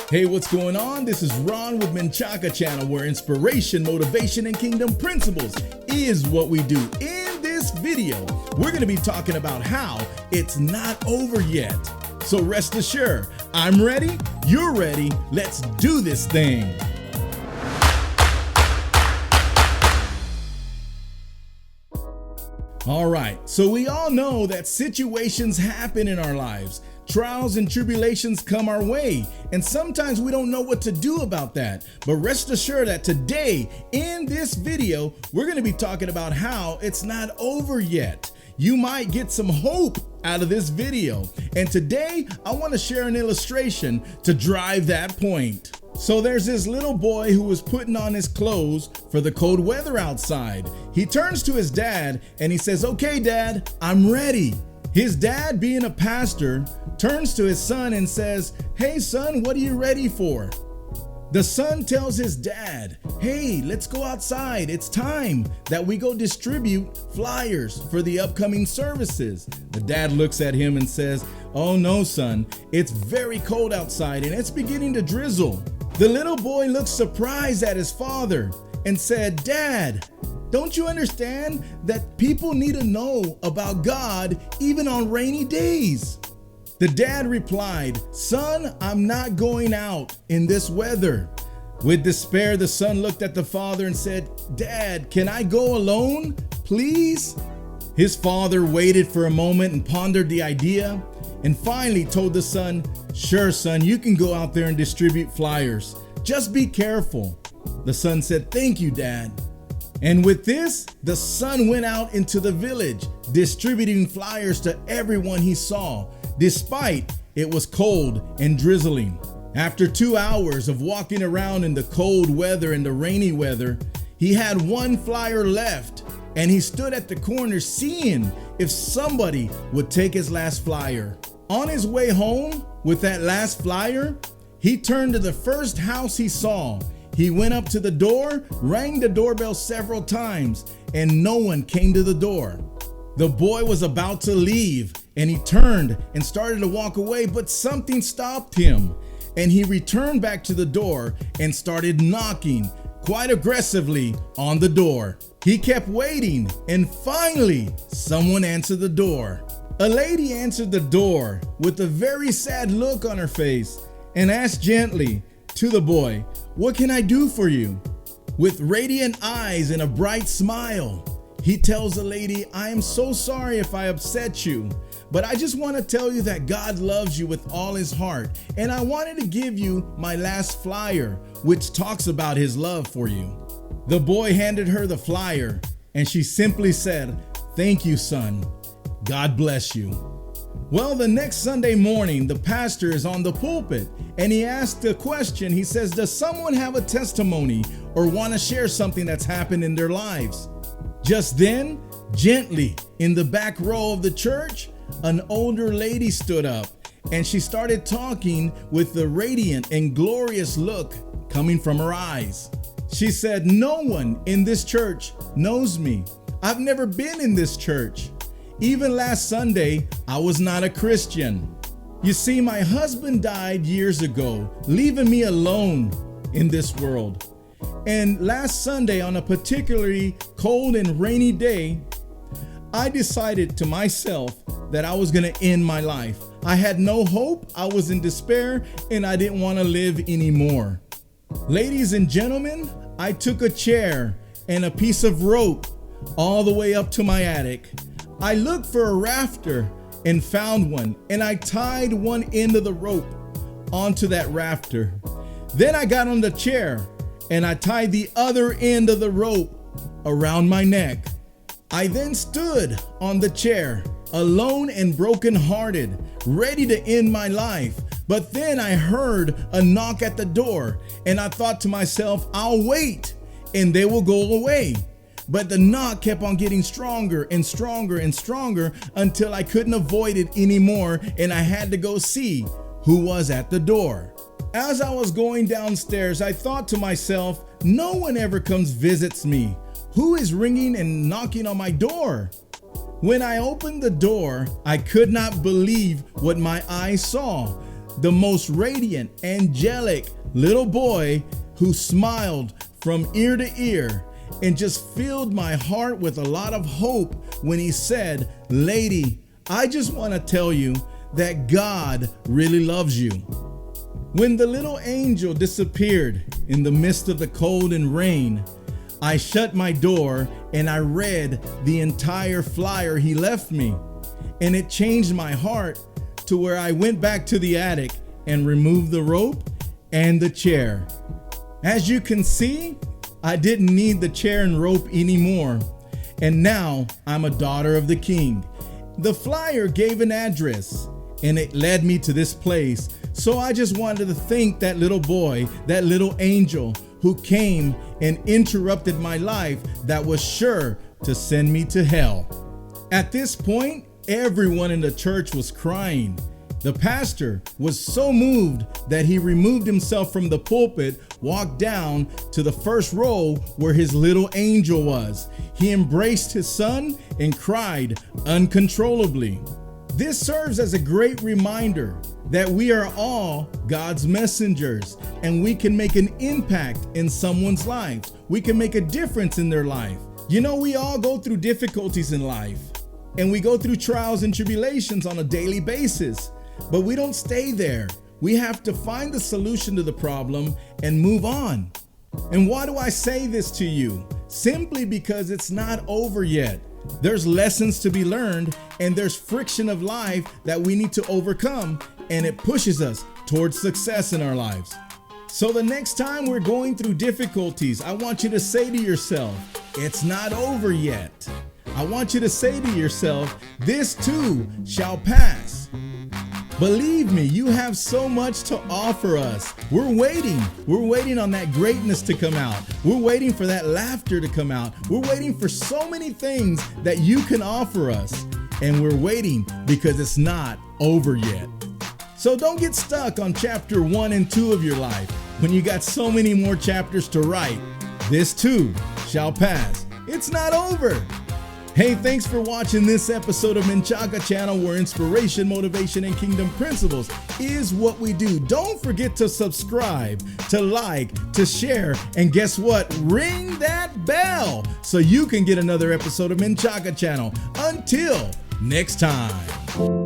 Hey, what's going on? This is Ron with Menchaca Channel, where inspiration, motivation, and kingdom principles is what we do. In this video, we're going to be talking about how it's not over yet. So rest assured, I'm ready, you're ready, let's do this thing. All right, so we all know that situations happen in our lives. Trials and tribulations come our way, and sometimes we don't know what to do about that. But rest assured that today, in this video, we're going to be talking about how it's not over yet. You might get some hope out of this video. And today, I want to share an illustration to drive that point. So there's this little boy who was putting on his clothes for the cold weather outside. He turns to his dad and he says, "Okay, Dad, I'm ready." His dad, being a pastor, turns to his son and says, "Hey son, what are you ready for?" The son tells his dad, "Hey, let's go outside. It's time that we go distribute flyers for the upcoming services." The dad looks at him and says, "Oh no, son, it's very cold outside and it's beginning to drizzle." The little boy looks surprised at his father and said, "Dad, don't you understand that people need to know about God even on rainy days?" The dad replied, "Son, I'm not going out in this weather." With despair, the son looked at the father and said, "Dad, can I go alone, please?" His father waited for a moment and pondered the idea and finally told the son, "Sure, son, you can go out there and distribute flyers. Just be careful." The son said, "Thank you, Dad." And with this, the son went out into the village, distributing flyers to everyone he saw, despite it was cold and drizzling. After 2 hours of walking around in the cold weather and the rainy weather, he had one flyer left, and he stood at the corner seeing if somebody would take his last flyer. On his way home with that last flyer, he turned to the first house he saw. He went up to the door, rang the doorbell several times, and no one came to the door. The boy was about to leave, and he turned and started to walk away, but something stopped him, and he returned back to the door and started knocking quite aggressively on the door. He kept waiting, and finally, someone answered the door. A lady answered the door with a very sad look on her face and asked gently to the boy, "What can I do for you?" With radiant eyes and a bright smile, he tells the lady, "I am so sorry if I upset you, but I just want to tell you that God loves you with all his heart, and I wanted to give you my last flyer, which talks about his love for you." The boy handed her the flyer, and she simply said, "Thank you, son. God bless you." Well, the next Sunday morning, the pastor is on the pulpit and he asked a question. He says, "Does someone have a testimony or want to share something that's happened in their lives?" Just then, gently in the back row of the church, an older lady stood up and she started talking with the radiant and glorious look coming from her eyes. She said, "No one in this church knows me. I've never been in this church. Even last Sunday, I was not a Christian. You see, my husband died years ago, leaving me alone in this world. And last Sunday, on a particularly cold and rainy day, I decided to myself that I was going to end my life. I had no hope, I was in despair, and I didn't want to live anymore. Ladies and gentlemen, I took a chair and a piece of rope all the way up to my attic. I looked for a rafter and found one, and I tied one end of the rope onto that rafter. Then I got on the chair and I tied the other end of the rope around my neck. I then stood on the chair, alone and brokenhearted, ready to end my life. But then I heard a knock at the door, and I thought to myself, I'll wait and they will go away. But the knock kept on getting stronger and stronger and stronger until I couldn't avoid it anymore, and I had to go see who was at the door. As I was going downstairs, I thought to myself, no one ever comes visits me. Who is ringing and knocking on my door? When I opened the door, I could not believe what my eyes saw. the most radiant, angelic little boy who smiled from ear to ear and just filled my heart with a lot of hope when he said, "Lady, I just want to tell you that God really loves you." When the little angel disappeared in the midst of the cold and rain, I shut my door and I read the entire flyer he left me. And it changed my heart to where I went back to the attic and removed the rope and the chair. As you can see, I didn't need the chair and rope anymore. And now I'm a daughter of the King. The flyer gave an address and it led me to this place. So I just wanted to thank that little boy, that little angel who came and interrupted my life that was sure to send me to hell. At this point, everyone in the church was crying. The pastor was so moved that he removed himself from the pulpit, walked down to the first row where his little angel was. He embraced his son and cried uncontrollably. This serves as a great reminder that we are all God's messengers and we can make an impact in someone's life. We can make a difference in their life. You know, we all go through difficulties in life and we go through trials and tribulations on a daily basis, but we don't stay there. We have to find the solution to the problem and move on. And why do I say this to you? Simply because it's not over yet. There's lessons to be learned and there's friction of life that we need to overcome, and it pushes us towards success in our lives. So the next time we're going through difficulties, I want you to say to yourself, it's not over yet. I want you to say to yourself, this too shall pass. Believe me, you have so much to offer us. We're waiting. We're waiting on that greatness to come out. We're waiting for that laughter to come out. We're waiting for so many things that you can offer us. And we're waiting because it's not over yet. So don't get stuck on chapter 1 and 2 of your life when you got so many more chapters to write. This too shall pass. It's not over. Hey, thanks for watching this episode of Menchaca Channel, where inspiration, motivation, and kingdom principles is what we do. Don't forget to subscribe, to like, to share, and guess what? Ring that bell so you can get another episode of Menchaca Channel. Until next time.